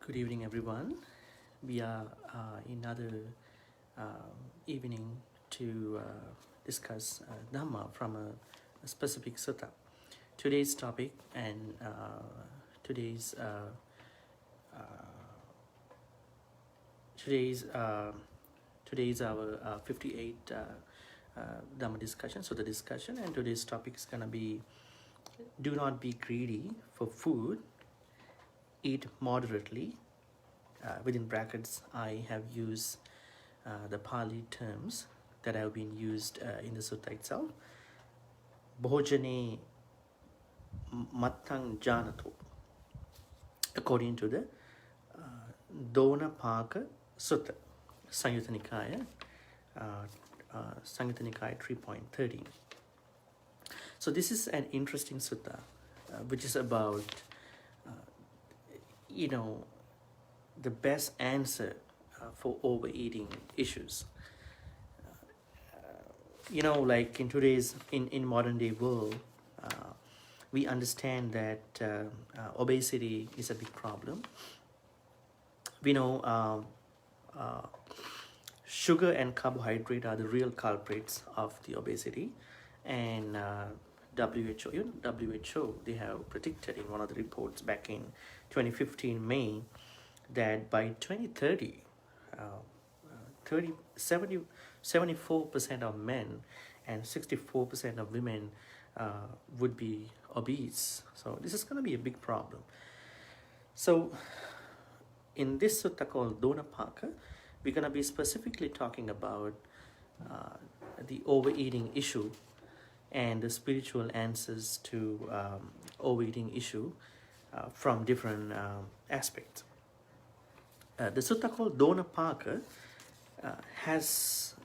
Good evening, everyone. We are in another evening to discuss Dhamma from a specific sutta. Today's topic and today's uh, today's today's our 58 Dhamma discussion. So the discussion and today's topic is gonna be: do not be greedy for food. Eat moderately. Within brackets, I have used the Pali terms that have been used in the sutta itself. Bhojane mattang janato, according to the Dhammapada Sutta, Samyutta Nikaya 3.13. So this is an interesting sutta, which is about the best answer for overeating issues. Like in today's in modern day world, we understand that obesity is a big problem. We know sugar and carbohydrate are the real culprits of the obesity, and WHO, they have predicted in one of the reports back in 2015 May that by 2030, 74% of men and 64% of women would be obese. So this is going to be a big problem. So in this sutta called Dhammapada, we're going to be specifically talking about the overeating issue and the spiritual answers to overeating issue from different aspects. The sutta called Dhammapada has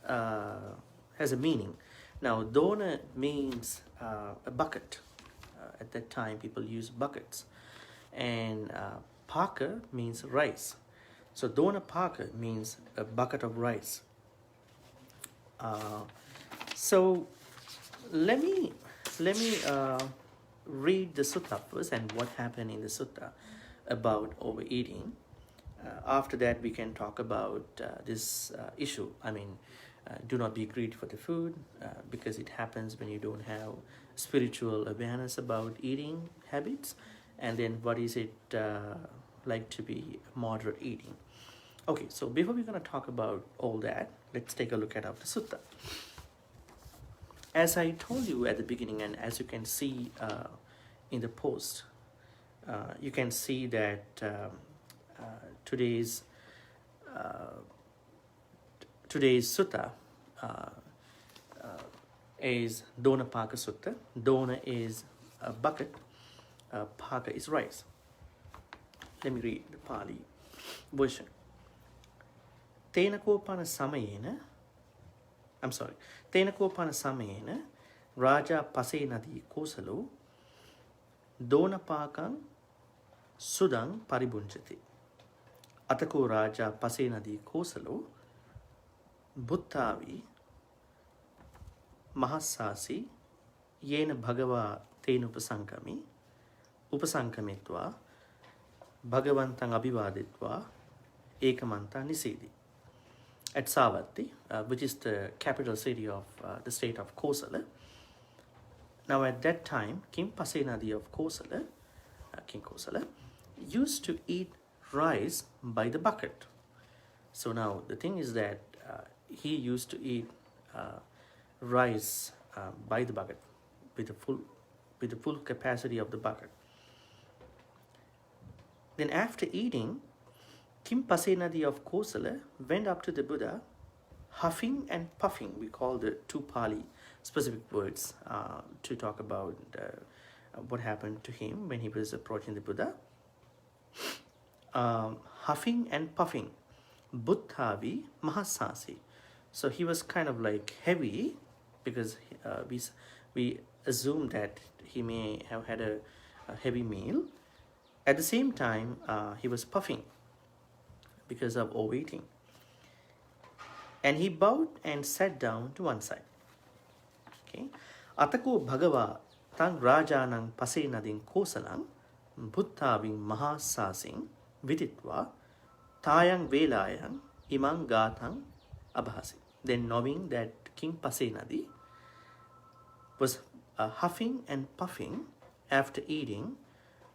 a meaning. Now, Dona means a bucket. At that time, people used buckets, and Paka means rice. So Dhammapada means a bucket of rice. So let me read the sutta first and what happened in the sutta about overeating. After that, we can talk about this issue. Do not be greedy for the food, because it happens when you don't have spiritual awareness about eating habits. And then what is it like to be moderate eating? Okay, so before we're going to talk about all that, let's take a look at the sutta. As I told you at the beginning, and as you can see in the post, you can see that today's sutta is Dhammapada Sutta. Dona is a bucket, Paka is rice. Let me read the Pali version. Tenakopana samayena Raja Pasenadi Kosalo Dhammapadang Sudang Paribunjati. Atako Raja Pasenadi Kosalo Bhuttavi Mahasasi Yena Bhagava Upasankamitva Bhagavantang Abhivaditva Ekamanta Nisidi. At Savatthi, which is the capital city of the state of Kosala. Now at that time, King Pasenadi of Kosala, King Kosala, used to eat rice by the bucket. So now the thing is that he used to eat rice by the bucket with the full capacity of the bucket. Then after eating, King Pasenadi of Kosala went up to the Buddha, huffing and puffing. We call the two Pali specific words to talk about what happened to him when he was approaching the Buddha. Huffing and puffing. Buddhavi Mahasasi. So he was kind of like heavy, because we assume that he may have had a heavy meal. At the same time, he was puffing because of overeating. And he bowed and sat down to one side. Okay. Atako Bhagava tang Rajanang Pasenadin Kosalang Bhuttaving Mahasasing viditva tayang velayang imang gathang abhasi. Then knowing that King Pasenadi was huffing and puffing after eating,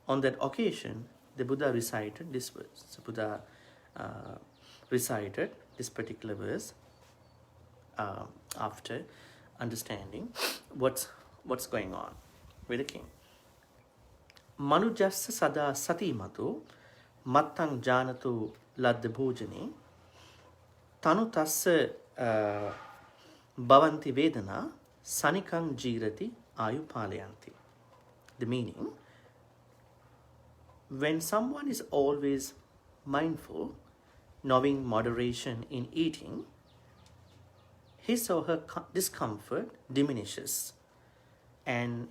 on that occasion, the Buddha recited this verse. So Buddha recited this particular verse after understanding what's going on with the king. Manujassa sada sati mato mattang janatu ladda bhojane tanu tassa bhavanti vedana sanikang jirati ayupalayanti. The meaning, when someone is always mindful, knowing moderation in eating, his or her discomfort diminishes, and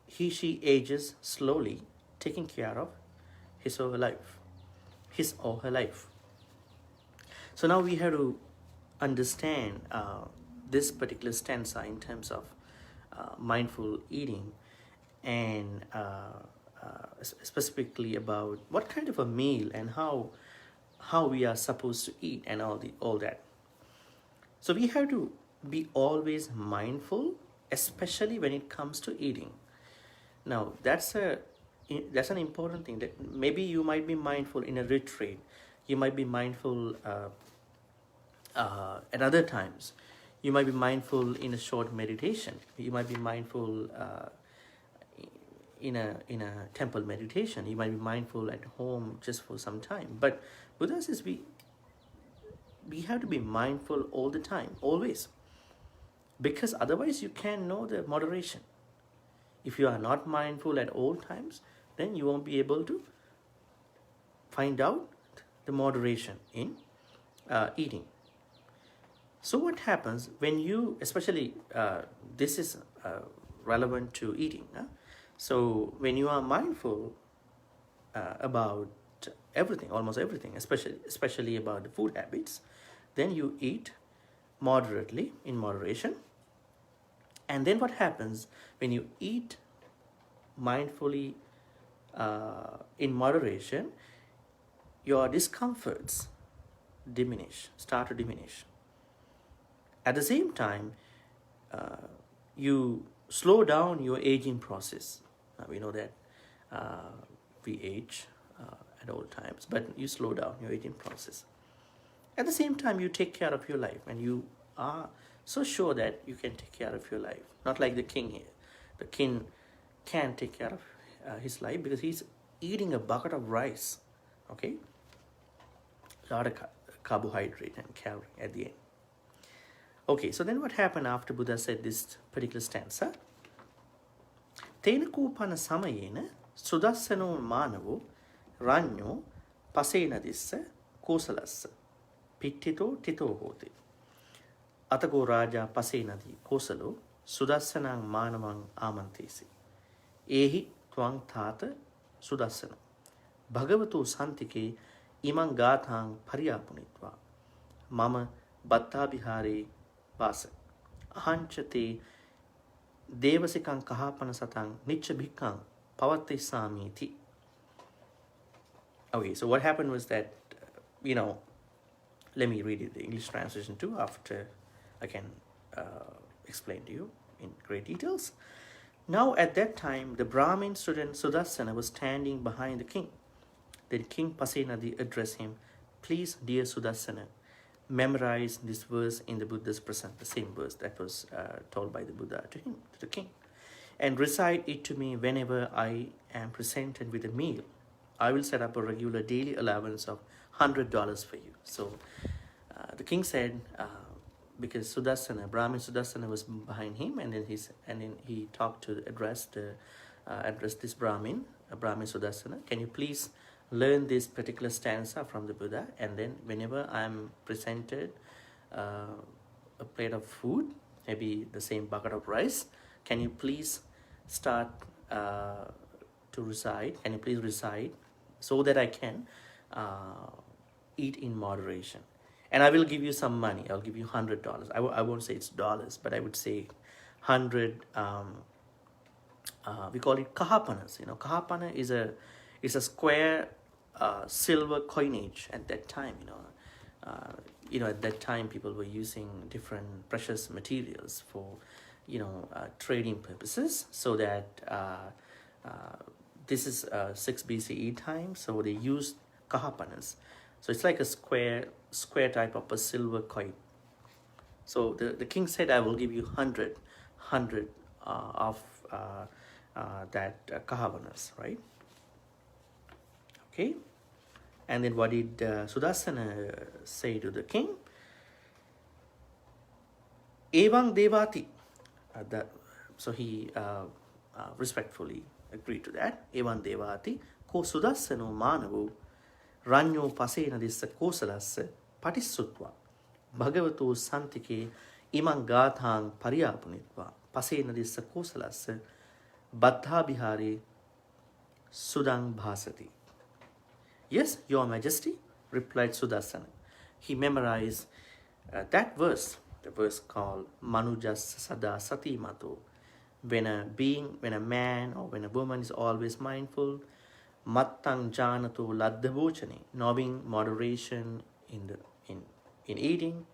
she ages slowly, taking care of his or her life. So now we have to understand this particular stanza in terms of mindful eating, and specifically about what kind of a meal and how we are supposed to eat and all that. So we have to be always mindful, especially when it comes to eating. Now that's an important thing. That maybe you might be mindful in a retreat, you might be mindful at other times, you might be mindful in a short meditation, you might be mindful in a temple meditation, you might be mindful at home just for some time. But Buddha says we have to be mindful all the time, always, because otherwise you can't know the moderation. If you are not mindful at all times, then you won't be able to find out the moderation in eating. So what happens when you, especially this is relevant to eating. So when you are mindful about everything, almost everything, especially about the food habits, then you eat moderately, in moderation. And then what happens when you eat mindfully in moderation, your discomforts start to diminish. At the same time, you slow down your aging process. Now we know that we age at all times, but you slow down your aging process. At the same time, you take care of your life, and you are so sure that you can take care of your life. Not like the king here. The king can't take care of his life because he's eating a bucket of rice. Okay? A lot of carbohydrate and calorie at the end. Okay, so then what happened after Buddha said this particular stanza? Tena kupana samayena sudassano manavo ranyo pasenadissa kosalassa pittito tito hote. Atago raja pasenadi kosalo sudassanang manamang amantesi. Ehi twang thata sudassana. Bhagavato santike imang gathang pariyapunitva. Mama battabihare vasa. Ahanchate devasikang kahapana satang nichabhikang pavatissamiti. Okay, so what happened was that, let me read it, the English translation too, after I can explain to you in great details. Now at that time, the Brahmin student Sudassana was standing behind the king. Then King Pasenadi addressed him, "Please, dear Sudassana, memorize this verse in the Buddha's presence," the same verse that was told by the Buddha to him, to the king, "and recite it to me whenever I am presented with a meal. I will set up a regular daily allowance of $100 for you." So the king said, because Sudassana, Brahmin Sudassana was behind him, and then he talked to address this Brahmin Sudassana, "Can you please learn this particular stanza from the Buddha, and then whenever I'm presented a plate of food, maybe the same bucket of rice, can you please start to recite? Can you please recite so that I can eat in moderation? And I will give you some money. I'll give you $100. I won't say it's dollars, but I would say 100. We call it kahapanas. Kahapana is a square silver coinage at that time. At that time people were using different precious materials for trading purposes. So that this is 6 BCE time. So they used kahapanas. So it's like a square type of a silver coin. So the king said, I will give you 100 of that kahapanas, right? Okay. And then what did Sudarsana say to the king? Evang devati. So he respectfully agreed to that. Evan devati ko sudassano manavu ranyo pasena dissa kosalassa patissutva bhagavato santike imang gathang pariyapunitva pasena dissa kosalassa baddha bihare sudang bhasati. Yes, Your Majesty, replied Sudarsana. He memorized that verse, the verse called Manujas Sada Sati Mato. When a man or when a woman is always mindful, Mattang Janato Laddavochane, knowing moderation in eating,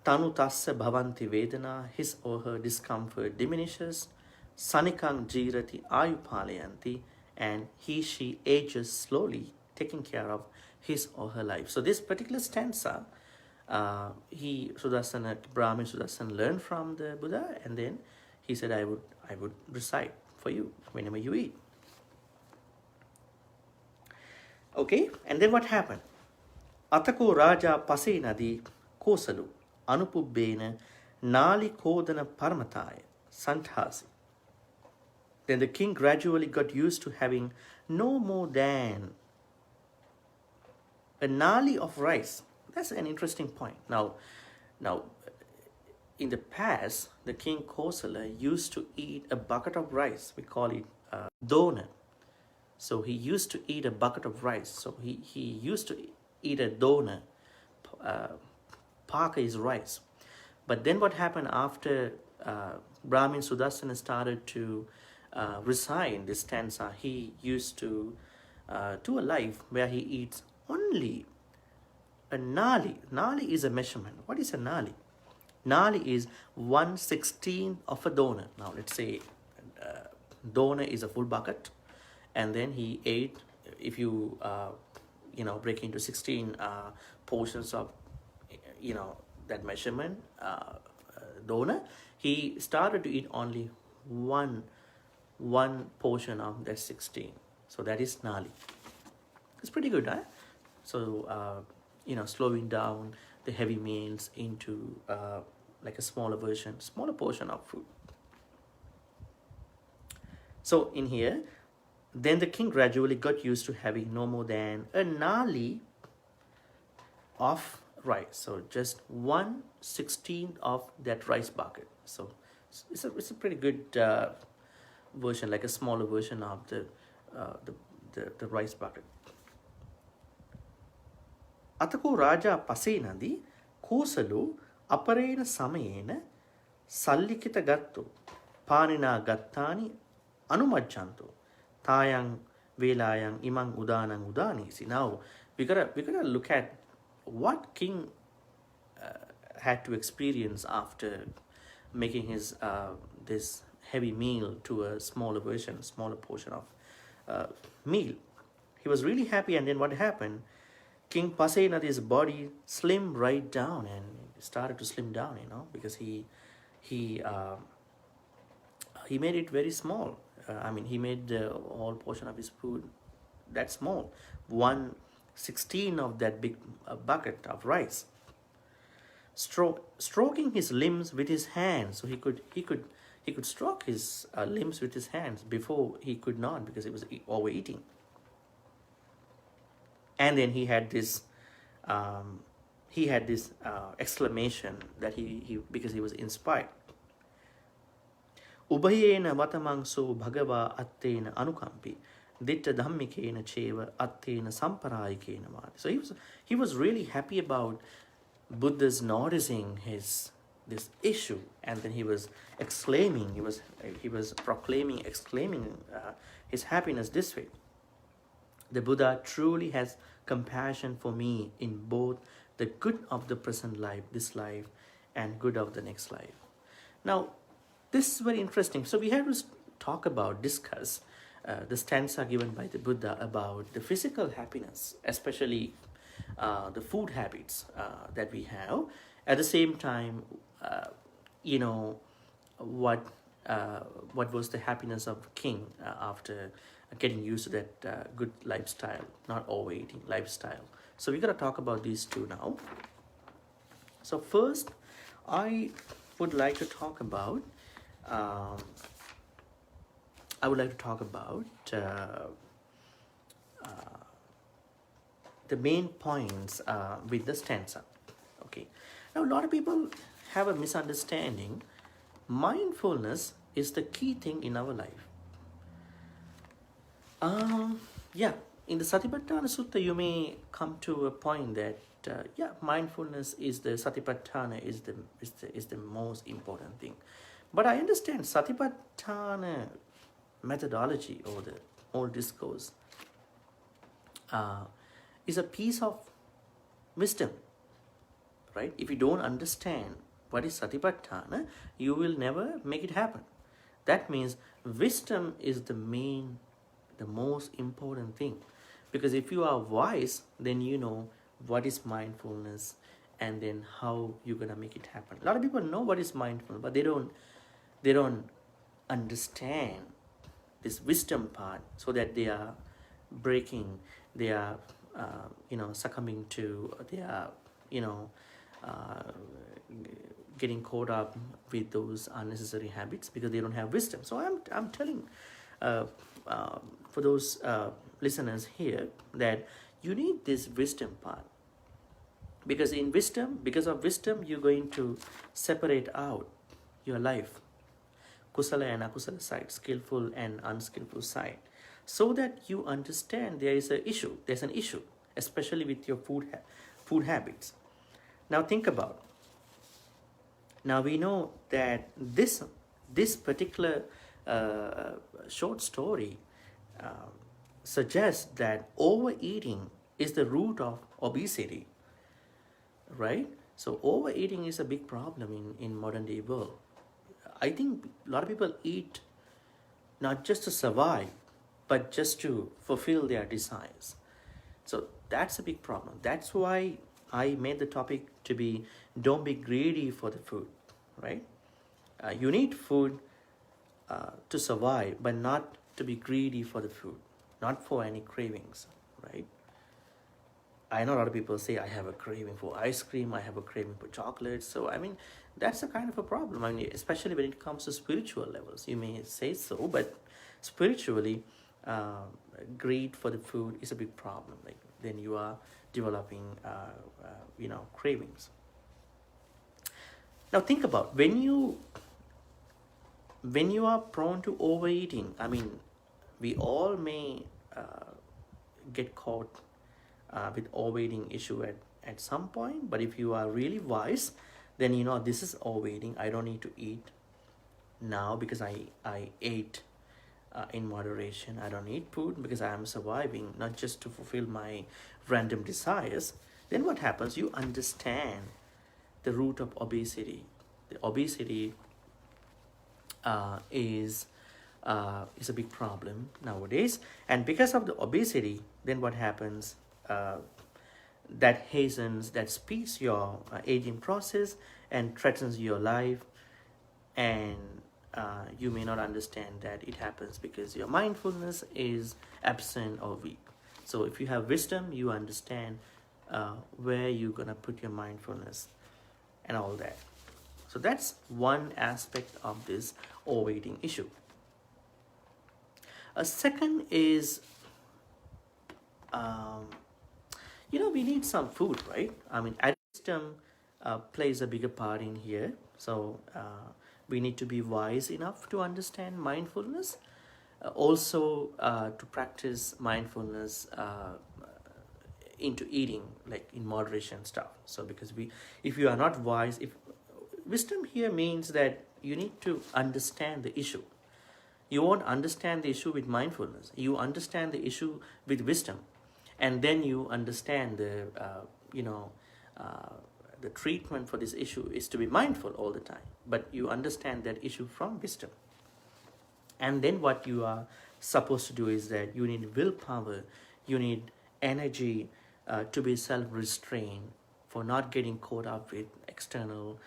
Tanu Tassa Bhavanti Vedana, his or her discomfort diminishes, Sanikang Jirati Ayupalayanti, and she ages slowly, taking care of his or her life. So this particular stanza, Brahmin Sudarsana learned from the Buddha, and then he said, I would recite for you whenever you eat. Okay, and then what happened? Atako Raja Pasenadi Kosalu Anupubbena Nali Kodana Parmataya Santhasi. Then the king gradually got used to having no more than a nali of rice. That's an interesting point. Now, in the past, the king Kosala used to eat a bucket of rice. We call it dona. So he used to eat a bucket of rice. So he used to eat a dona. Paka is rice. But then what happened after Brahmin Sudarsana started to recite this stanza, he used to a life where he eats only a nali. Nali is a measurement. What is a nali? Nali is 1/16 of a dona. Now let's say dona is a full bucket, and then he ate, if you break into 16 portions of that measurement dona, he started to eat only one portion of that 16. So that is nali. It's pretty good, huh? So slowing down the heavy meals into like a smaller portion of food. So in here, then the king gradually got used to having no more than a nali of rice. So just 1/16 of that rice bucket. So it's a pretty good version, like a smaller version of the rice bucket. Atako Raja Pasenadi Kosalu Aparena Samayena Sallikita Gattu Panina Gattani Anumajjanto Tayang Velayang Imang Udanang Udanisi. Now we gotta look at what king had to experience after making his this heavy meal to a smaller portion of meal. He was really happy, and then what happened? King Pasenadi's body slimmed right down, and started to slim down, because he made it very small. He made the whole portion of his food that small, 1/16 of that big bucket of rice. Stroking his limbs with his hands, so he could stroke his limbs with his hands. Before he could not, because he was overeating. And then he had this exclamation that he because he was inspired. Ubhayena vatamangso bhagava attena anukampi ditta dhammikena cheva attena samparayikena vadi. So he was really happy about Buddha's noticing this issue, and then he was exclaiming, exclaiming his happiness this way. The Buddha truly has compassion for me in both the good of the present life, this life, and good of the next life. Now, this is very interesting. So we have to discuss the stanza given by the Buddha about the physical happiness, especially the food habits that we have. At the same time, you know, what what was the happiness of king after getting used to that good lifestyle, not overeating lifestyle. So we're going to talk about these two now. So first, I would like to talk about um, I would like to talk about the main points with the stanza. Okay. Now, a lot of people have a misunderstanding. Mindfulness is the key thing in our life. Yeah, in the Satipatthana Sutta, you may come to a point that mindfulness is the Satipatthana is the most important thing. But I understand Satipatthana methodology or the whole discourse is a piece of wisdom, right? If you don't understand what is Satipatthana, you will never make it happen. That means wisdom is the most important thing. Because if you are wise, then you know what is mindfulness and then how you're gonna make it happen. A lot of people know what is mindfulness, but they don't understand this wisdom part, so that they are breaking, they are succumbing to, they are uh, getting caught up with those unnecessary habits because they don't have wisdom. So I'm telling for those listeners here that you need this wisdom part, because of wisdom you're going to separate out your life, kusala and akusala side, skillful and unskillful side, so that you understand there's an issue, especially with your food habits. Now think about, now we know that this particular short story suggests that overeating is the root of obesity, right? So overeating is a big problem in modern day world. I think a lot of people eat not just to survive, but just to fulfill their desires. So that's a big problem. That's why I made the topic to be, don't be greedy for the food, right? You need food to survive, but not to be greedy for the food, not for any cravings, right? I know a lot of people say, I have a craving for ice cream, I have a craving for chocolate. So, I mean, that's a kind of a problem. I mean, especially when it comes to spiritual levels. You may say so, but spiritually, greed for the food is a big problem. Like, then you are developing, cravings. Now, think about when you are prone to overeating. I mean, we all may get caught with overeating issue at some point, but if you are really wise, then you know this is overeating. I don't need to eat now because I ate in moderation. I don't need food because I am surviving, not just to fulfill my random desires. Then what happens? You understand the root of obesity. The obesity is a big problem nowadays, and because of the obesity, then what happens? That hastens, that speeds your aging process and threatens your life, and you may not understand that it happens because your mindfulness is absent or weak. So if you have wisdom, you understand where you're gonna put your mindfulness and all that. So that's one aspect of this overeating issue. A second is, we need some food, right? I mean, wisdom plays a bigger part in here. So we need to be wise enough to understand mindfulness, also to practice mindfulness into eating, like in moderation stuff. So because if you are not wise, if wisdom here means that you need to understand the issue. You won't understand the issue with mindfulness. You understand the issue with wisdom, and then you understand you know, uh, the treatment for this issue is to be mindful all the time. But you understand that issue from wisdom. And then what you are supposed to do is that you need willpower, you need energy to be self-restrained, for not getting caught up with external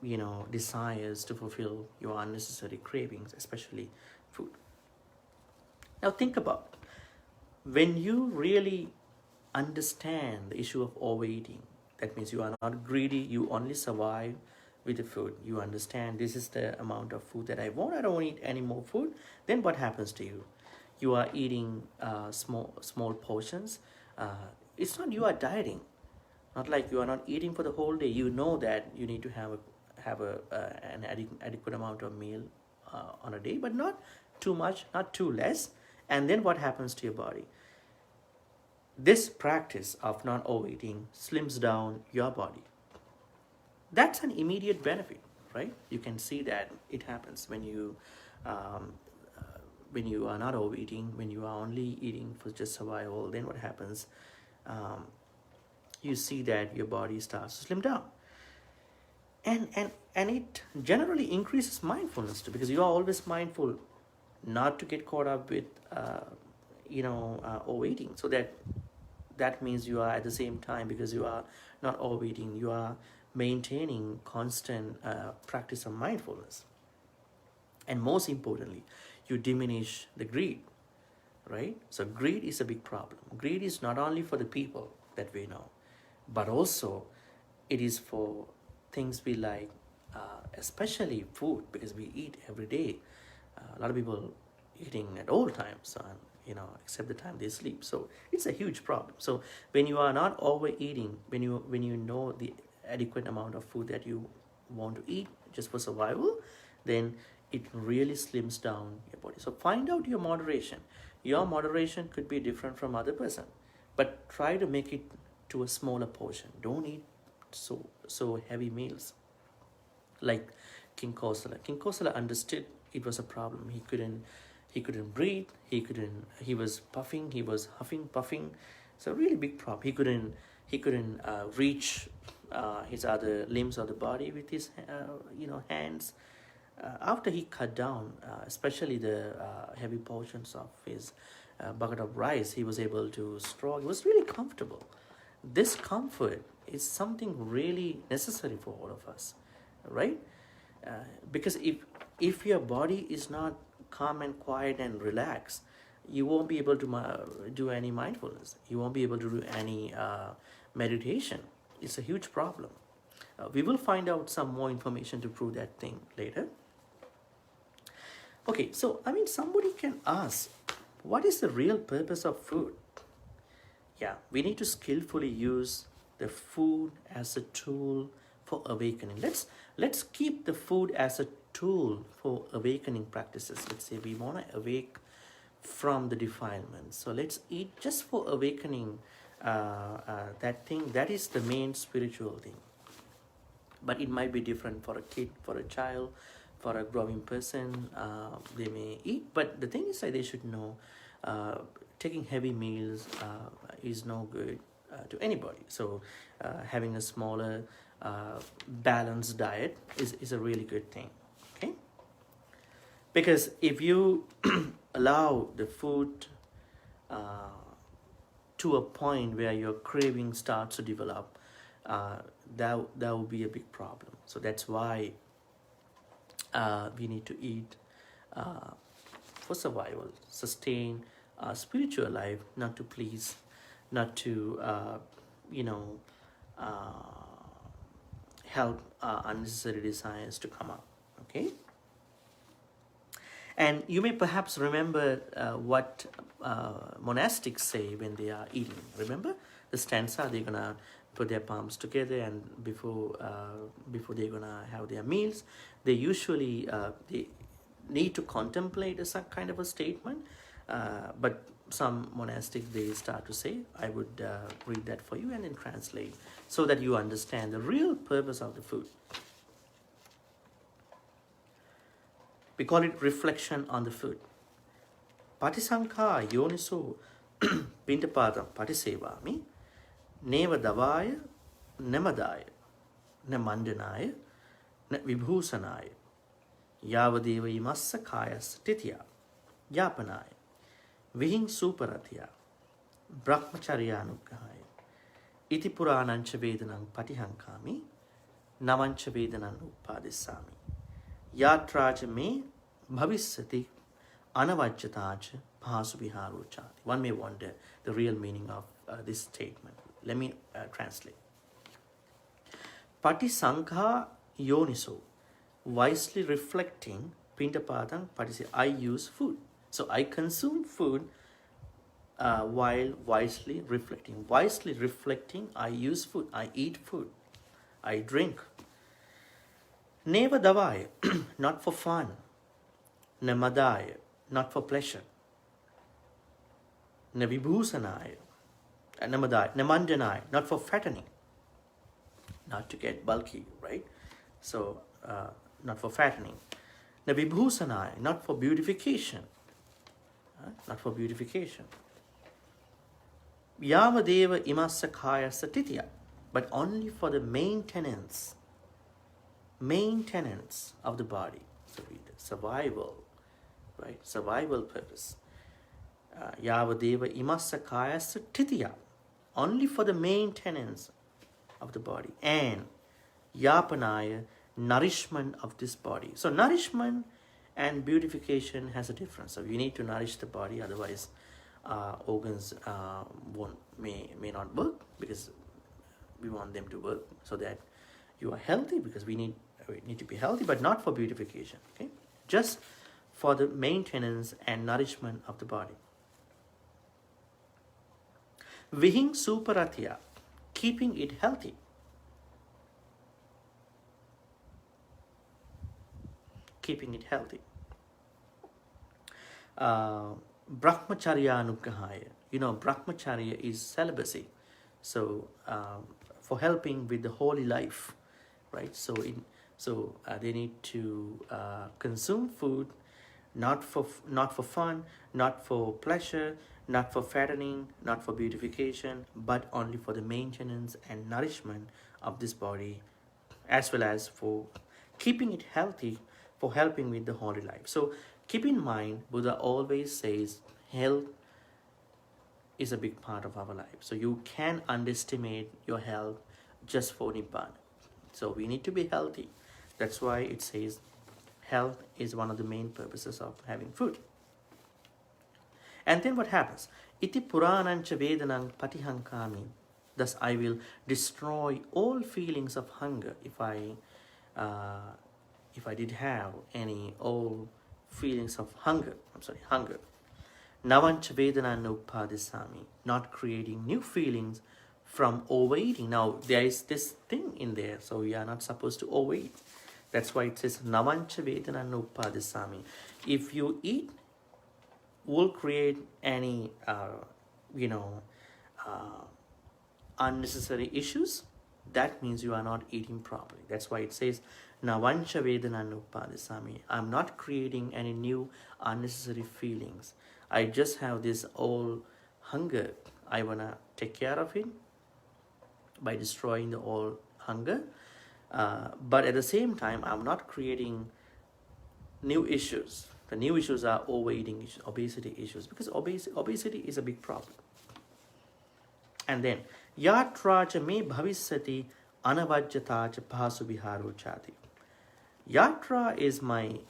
you know, desires to fulfill your unnecessary cravings, especially food. Now think about, when you really understand the issue of overeating, that means you are not greedy, you only survive with the food. You understand this is the amount of food that I want, I don't eat any more food. Then what happens to you? You are eating small portions. It's not you are dieting, not like you are not eating for the whole day. You know that you need to have an adequate amount of meal on a day, but not too much, not too less. And then what happens to your body? This practice of not overeating slims down your body. That's an immediate benefit, right? You can see that it happens when you are not overeating, when you are only eating for just survival. Then what happens? You see that your body starts to slim down, and it generally increases mindfulness too, because you are always mindful not to get caught up with overeating. So that means you are at the same time, because you are not overeating, you are maintaining constant practice of mindfulness. And most importantly, you diminish the greed, right? So greed is a big problem. Greed is not only for the people that we know, but also it is for things we like, especially food, because we eat every day. A lot of people eating at all times, except the time they sleep. So it's a huge problem. So when you are not overeating, when you know the adequate amount of food that you want to eat just for survival, then it really slims down your body. So find out your moderation. Your moderation could be different from other person, but try to make it to a smaller portion. Don't eat so heavy meals. Like King Kosala. King Kosala understood it was a problem. He couldn't breathe. He was puffing. He was huffing, puffing. It's a really big problem. He couldn't reach his other limbs of the body with his hands. After he cut down, especially the heavy portions of his bucket of rice, he was able to stroll. It was really comfortable. This comfort is something really necessary for all of us, right? Because if your body is not calm and quiet and relaxed, you won't be able to do any mindfulness. You won't be able to do any meditation. It's a huge problem. We will find out some more information to prove that thing later. Okay, so somebody can ask, what is the real purpose of food? Yeah, we need to skillfully use the food as a tool for awakening. Let's keep the food as a tool for awakening practices. Let's say we want to awake from the defilement. So let's eat just for awakening that thing. That is the main spiritual thing. But it might be different for a kid, for a child, for a growing person. They may eat, but the thing is that they should know taking heavy meals is no good to anybody. So having a smaller balanced diet is a really good thing. Okay, because if you allow the food to a point where your craving starts to develop, that will be a big problem. So that's why we need to eat for survival, sustain our spiritual life, not to please, not to help unnecessary desires to come up. Okay, and you may perhaps remember what monastics say when they are eating. Remember the stanza? They're gonna put their palms together, and before they're gonna have their meals, they usually they need to contemplate some kind of a statement. But some monastics, they start to say, I would read that for you and then translate, so that you understand the real purpose of the food. We call it reflection on the food. Patisankha yoniso pindapadam patisevami neva davaya nemadaya ne mandanaya ne vibhusanaya yavadeva imassa kayas titya yapanaya vihin suparatya brahmacharyanuggahaya iti puranancha vedanang patihankami namancha vedanang uppadissami yatraja me bhavisyati anavajyatacha bhasuviharochati. One may wonder the real meaning of this statement. Let me translate. Patisankha yoniso, wisely reflecting, pindapadang patise, I use food. So I consume food while wisely reflecting. Wisely reflecting, I use food, I eat food, I drink. Neva davaya, not for fun. Namadaya, not for pleasure. Navibhusanaya, namadaya, namandanaya, not for fattening. Not to get bulky, right? So, not for fattening. Navibhusanaya, not for beautification. Not for beautification. Yavadeva imassa kaya satitya, but only for the maintenance of the body. So, survival, right? Survival purpose. Yavadeva imassa kaya satitya, only for the maintenance of the body, and yapanaya, nourishment of this body. So nourishment and beautification has a difference. So you need to nourish the body, otherwise organs may not work, because we want them to work so that you are healthy, because we need to be healthy, but not for beautification. Okay, just for the maintenance and nourishment of the body. Vihing suparatya, keeping it healthy. Keeping it healthy. Brahmacharya anuggahaya. Brahmacharya is celibacy. So, for helping with the holy life, right? So, they need to consume food, not for fun, not for pleasure, not for fattening, not for beautification, but only for the maintenance and nourishment of this body, as well as for keeping it healthy, for helping with the holy life. So keep in mind, Buddha always says health is a big part of our life. So you can underestimate your health just for Nibbana. So we need to be healthy. That's why it says health is one of the main purposes of having food. And then what happens? Iti puranancha vedanang patihankami. Thus I will destroy all feelings of hunger if I did have any old feelings of hunger. Navancha vedana nupadisami. Not creating new feelings from overeating. Now there is this thing in there, so we are not supposed to overeat. That's why it says navancha vedana nupadisami. If you eat, will create any unnecessary issues, that means you are not eating properly. That's why it says navancha vedana nupadisami. I'm not creating any new unnecessary feelings. I just have this old hunger. I want to take care of it by destroying the old hunger, but at the same time I'm not creating new issues. The new issues are overeating issues, obesity issues, because obesity is a big problem. And then yatraja me bhavisyati anavajyatacha bhasuviharochati. Yatra is my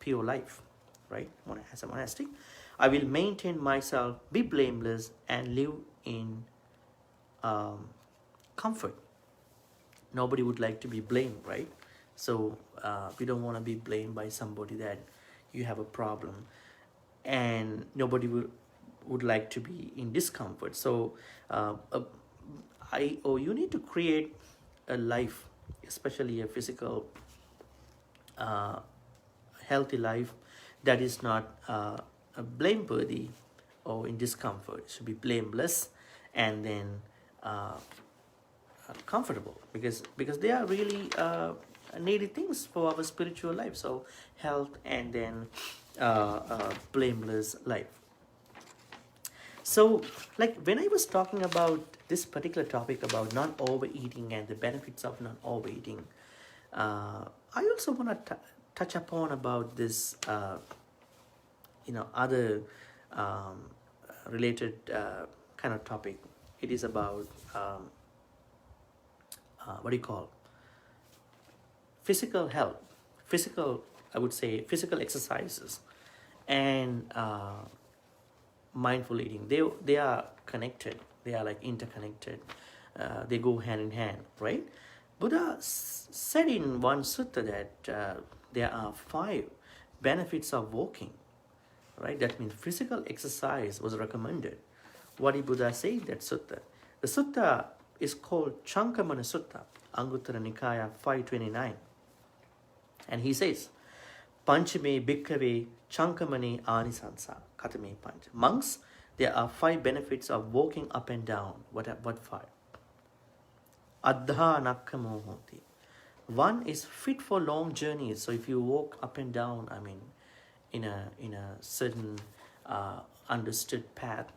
pure life, right? As a monastic, I will maintain myself, be blameless, and live in comfort. Nobody would like to be blamed, right? So we don't want to be blamed by somebody that you have a problem, and nobody would like to be in discomfort. So you need to create a life, especially a physical healthy life, that is not blameworthy or in discomfort. It should be blameless, and then comfortable, because they are really needy things for our spiritual life. So health and then blameless life. So, like when I was talking about this particular topic about not overeating and the benefits of not overeating, I also want to touch upon about this, other related kind of topic. It is about what do you call physical health, physical, I would say, physical exercises, and mindful eating. They are connected. They are like interconnected. They go hand in hand, right? Buddha said in one sutta that there are 5 benefits of walking, right? That means physical exercise was recommended. What did Buddha say in that sutta? The sutta is called Chankamana Sutta, Anguttara Nikaya 529. And he says, Panchame Bhikkhave Chankamane Anisansa Katame Panch. Monks, there are 5 benefits of walking up and down. What 5? Addha Nakkamo Hoti. 1 is fit for long journeys. So if you walk up and down, in a certain understood path,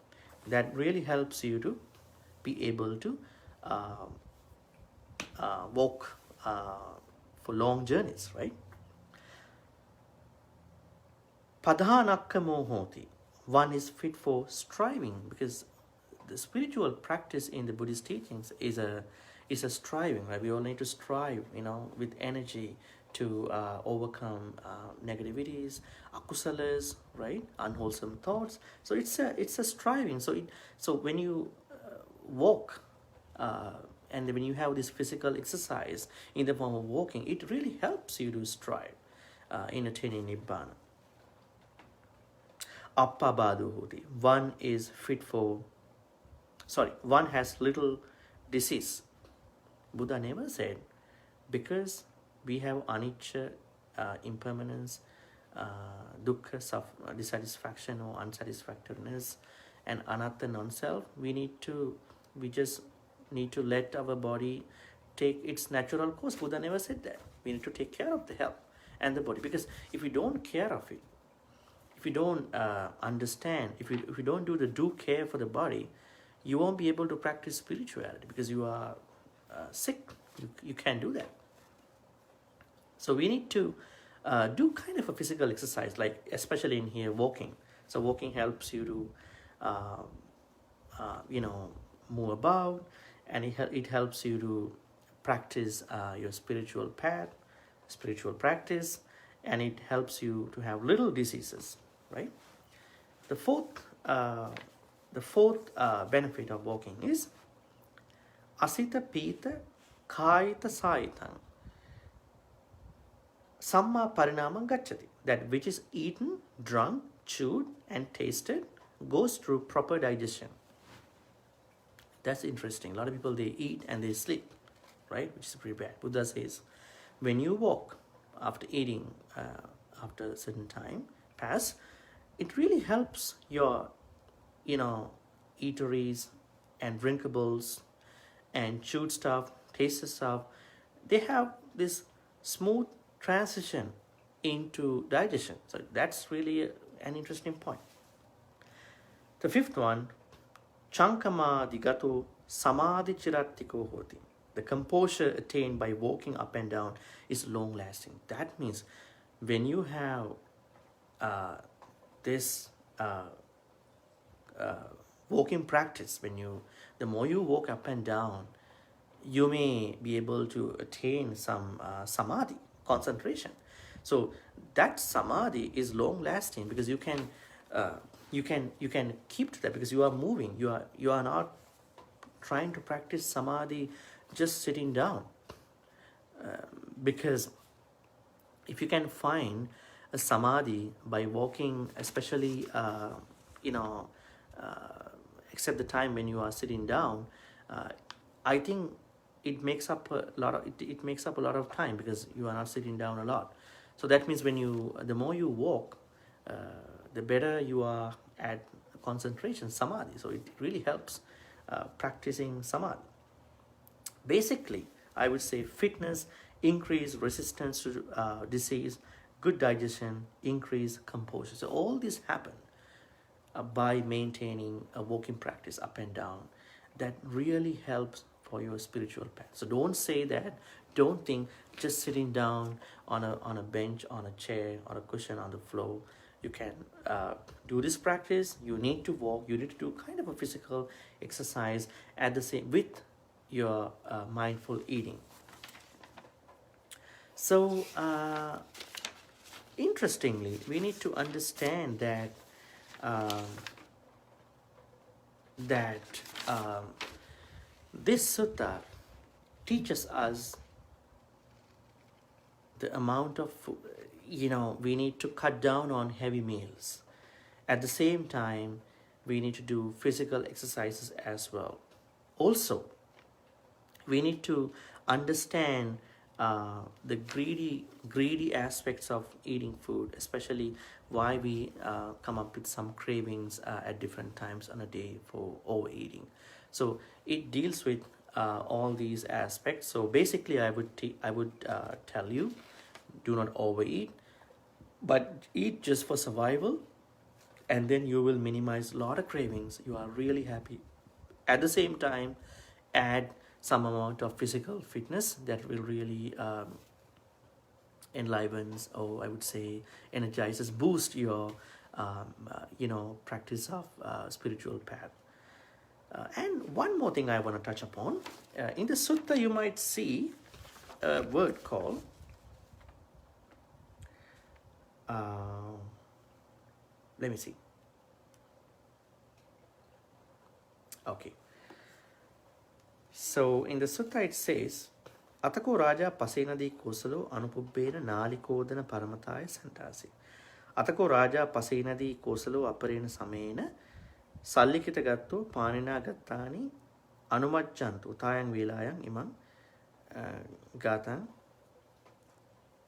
that really helps you to be able to walk for long journeys, right? Padhanakkamo hoti. 1 is fit for striving, because the spiritual practice in the Buddhist teachings is a striving, right? We all need to strive, with energy to overcome negativities, akusalas, right? Unwholesome thoughts. So it's a striving. So when you walk, and when you have this physical exercise in the form of walking, it really helps you to strive in attaining nibbana. Appabhaduhuti. 1 is fit for, 1 has little disease. Buddha never said, because we have anicca, impermanence, dukkha, dissatisfaction or unsatisfactoriness, and anatta, non-self, we just need to let our body take its natural course. Buddha never said that. We need to take care of the health and the body, because if we don't care of it, if you don't understand, if you don't do the due care for the body, you won't be able to practice spirituality, because you are sick. You can't do that. So we need to do kind of a physical exercise, like especially in here, walking. So walking helps you to move about, and it helps you to practice your spiritual practice, and it helps you to have little diseases, right? The fourth benefit of walking is asita pita kayita saitang samma parinamam gacchati. That which is eaten, drunk, chewed, and tasted goes through proper digestion. That's interesting. A lot of people, they eat and they sleep, right? Which is pretty bad. Buddha says, when you walk after eating, after a certain time pass, it really helps your, eateries and drinkables and chewed stuff, tasted stuff. They have this smooth transition into digestion. So that's really an interesting point. The 5th one, Chankama digato samadhi chirattiko hoti. The composure attained by walking up and down is long lasting. That means when you have this walking practice, the more you walk up and down, you may be able to attain some samadhi, concentration. So that samadhi is long lasting, because you can keep to that, because you are moving. You are not trying to practice samadhi just sitting down, because if you can find a samadhi by walking, especially except the time when you are sitting down, I think it makes up a lot of time, because you are not sitting down a lot. So that means the more you walk, the better you are at concentration, samadhi. So it really helps practicing samadhi. Basically, I would say fitness increase resistance to disease, good digestion, increase composure. So all this happen by maintaining a walking practice up and down. That really helps for your spiritual path. So don't say that, don't think just sitting down on a bench, on a chair, on a cushion, on the floor, you can do this practice. You need to walk, you need to do kind of a physical exercise at the same with your mindful eating. So interestingly, we need to understand that um, that this sutta teaches us the amount of food, we need to cut down on heavy meals. At the same time, we need to do physical exercises as well. Also, we need to understand the greedy aspects of eating food, especially why we come up with some cravings at different times on a day for overeating. So it deals with all these aspects. So basically, I would tell you, do not overeat, but eat just for survival, and then you will minimize a lot of cravings. You are really happy. At the same time, add some amount of physical fitness that will really enlivens, or I would say energizes, boost your practice of spiritual path. And one more thing I want to touch upon. In the sutta, you might see a word called let me see. Okay. So in the sutta it says, Atako Raja Pasenadi Kosalo Anupubbena Nalikodana Paramataya Santasi. Atako Raja Pasenadi Kosalo Aparena Samena Sallikita Gatto Panina Gattani Anumachantu Tayang Vilayang Imam Gatan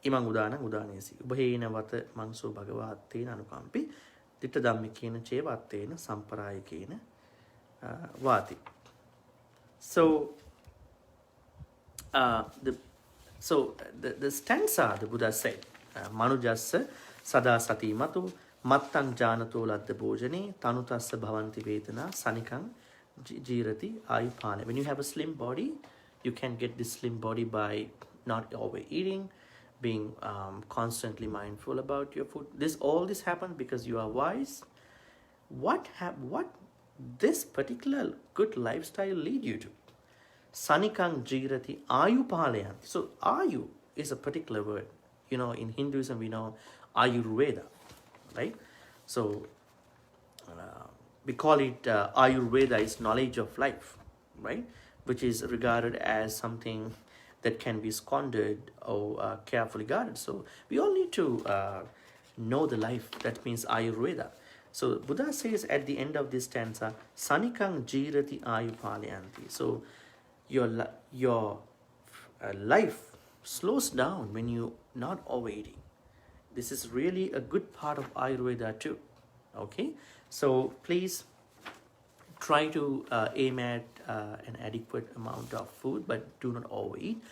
Imam Udana Udanesi Ubahena Vata Manso Bhagavattena Anukampi Ditta Dhammikena Chevattena Samparayakena Vati. So the stanza the Buddha said, Manujassa Sada Sati Matu Mattang Janato Ladda Bojane Tanutassa Bhavanti Vedana Sanikang Jirati Ayupane. When you have a slim body, you can get this slim body by not overeating, being constantly mindful about your food. All this happened because you are wise. What this particular good lifestyle lead you to? Sanikang jirati ayupalayanti. So ayu is a particular word. In Hinduism we know Ayurveda, right? So we call it Ayurveda is knowledge of life, right? Which is regarded as something that can be squandered or carefully guarded. So we all need to know the life. That means Ayurveda. So Buddha says at the end of this stanza, Sanikang jirati ayupalayanti. So your life slows down when you're not overeating. This is really a good part of Ayurveda too. Okay, so please try to aim at an adequate amount of food, but do not overeat.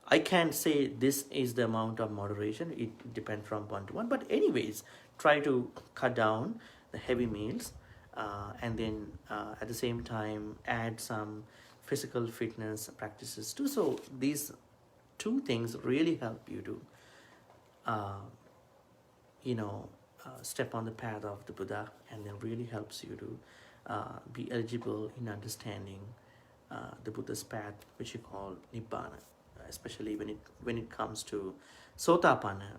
I can't say this is the amount of moderation. It depends from one to one. But anyways, try to cut down the heavy meals and then at the same time add some physical fitness practices too. So these two things really help you to step on the path of the Buddha, and then really helps you to be eligible in understanding the Buddha's path, which you call Nibbana, especially when it comes to Sotapanna,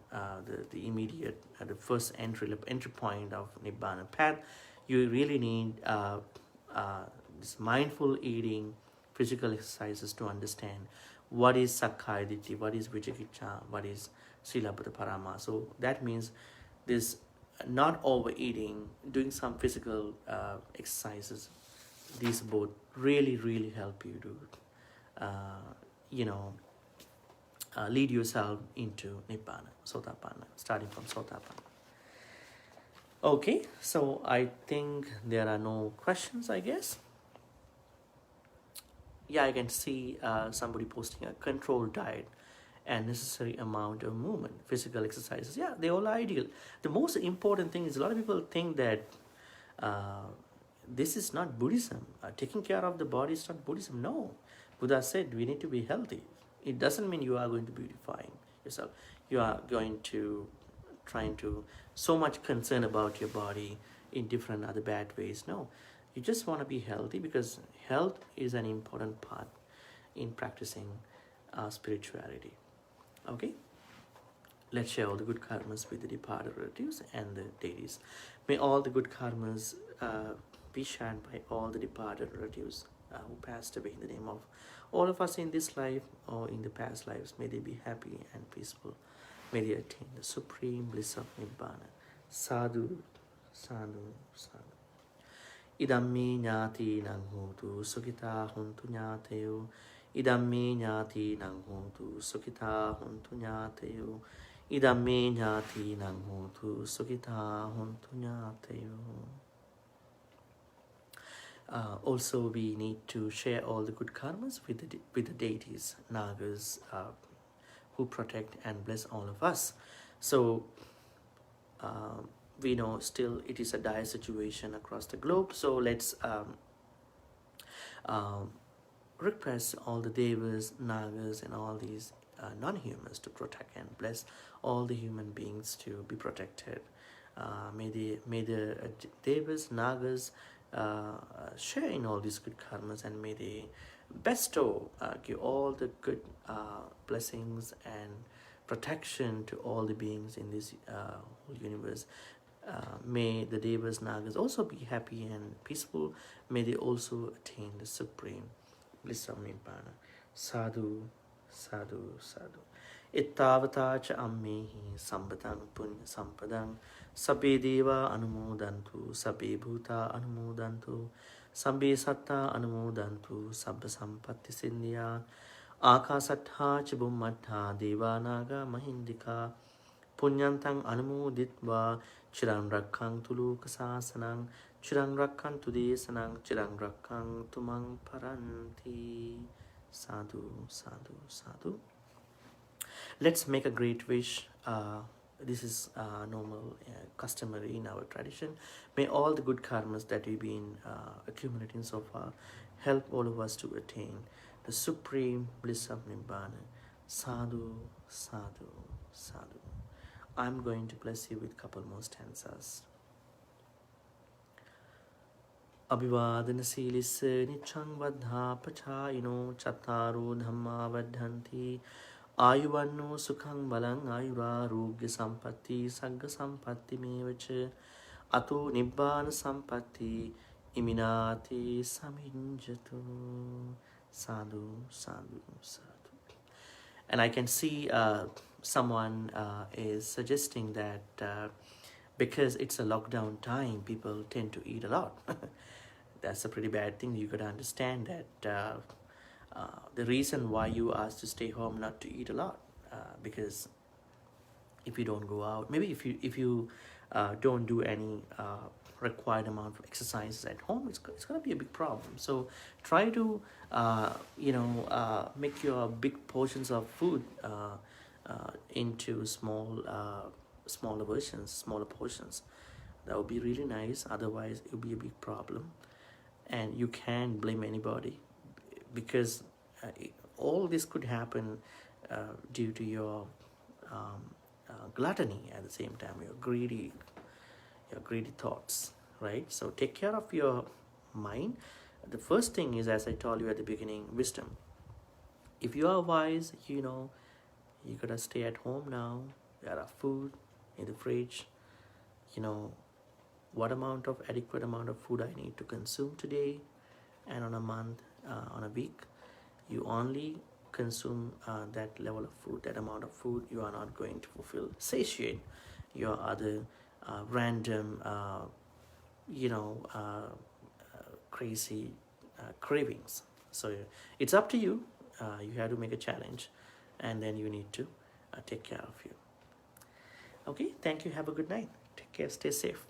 the immediate, the first entry point of Nibbana path. You really need this mindful eating, physical exercises to understand what is Sakkaya Ditthi, what is Vicikicca, what is Silabbata Parama. So that means this not overeating, doing some physical exercises. These both really, really help you to, lead yourself into Nibbana, Sotapanna, starting from Sotapanna. Okay, so I think there are no questions, I guess. Yeah, I can see somebody posting a controlled diet and necessary amount of movement. Physical exercises, yeah, they all are ideal. The most important thing is a lot of people think that uh, this is not Buddhism. Taking care of the body is not Buddhism. No, Buddha said we need to be healthy. It doesn't mean you are going to beautifying yourself. You are going to trying to so much concern about your body in different other bad ways. No, you just want to be healthy, because health is an important part in practicing spirituality. Okay, let's share all the good karmas with the departed relatives and the deities. May all the good karmas be shared by all the departed relatives who passed away, in the name of all of us in this life or in the past lives. May they be happy and peaceful. May they attain the supreme bliss of Nibbana. Sadhu, sadhu, sadhu. Idammi ñāti nang hotu sukita huntu ñāteo. Idammi ñāti nang hotu sukita huntu ñāteo. Idammi ñāti nang hotu sukita huntu ñāteo. Also, we need to share all the good karmas with the deities, Nagas, who protect and bless all of us. So, we know still it is a dire situation across the globe. So let's request all the devas, Nagas, and all these non-humans to protect and bless all the human beings to be protected. May the devas, Nagas share in all these good karmas, and may they bestow, give all the good blessings and protection to all the beings in this whole universe. May the devas, Nagas also be happy and peaceful. May they also attain the supreme bliss of Nibbana. Sadhu, sadhu, sadhu. Ittavata cha ammehi sambadang punya sampadang. Sabbe deva anumodantu, sabbe bhuta anumodantu, sabbe satta anumodantu, sabba sampatti sindhya. Akasattha cha bhummattha devanaga mahindika. Punyantang anumoditva chirang rakkhantu lokasasanang, chirang rakkhantu desanang, chirang rakkhantu mang paranti. Sadhu, sadhu, sadhu. Let's make a great wish. This is normal, customary in our tradition. May all the good karmas that we've been accumulating so far help all of us to attain the supreme bliss of Nibbana. Sadhu, sadhu, sadhu. I'm going to bless you with a couple more stanzas. Abhivadana silisse nichang vadha pachayino chattaro dhamma vadhanti. Ayuvanno sukhang balang ayurarogya sampatti sagga sampatti mevacha ato nibbana sampatti iminati saminjatu. Sadhu, sadhu, sadhu. And I can see someone is suggesting that because it's a lockdown time, people tend to eat a lot. That's a pretty bad thing. You got to understand that the reason why you asked to stay home not to eat a lot, because if you don't go out, maybe if you don't do any required amount of exercises at home, it's going to be a big problem. So try to make your big portions of food into smaller versions, smaller portions. That would be really nice. Otherwise it will be a big problem, and you can't blame anybody, because all this could happen due to your gluttony. At the same time, your greedy thoughts, right? So take care of your mind. The first thing is, as I told you at the beginning, wisdom. If you are wise, you gotta stay at home now. There are food in the fridge. What adequate amount of food I need to consume today, and on a month, on a week. You only consume that level of food, that amount of food. You are not going to satiate your other random crazy cravings. So it's up to you. You have to make a challenge, and then you need to take care of you. Okay, thank you. Have a good night. Take care. Stay safe.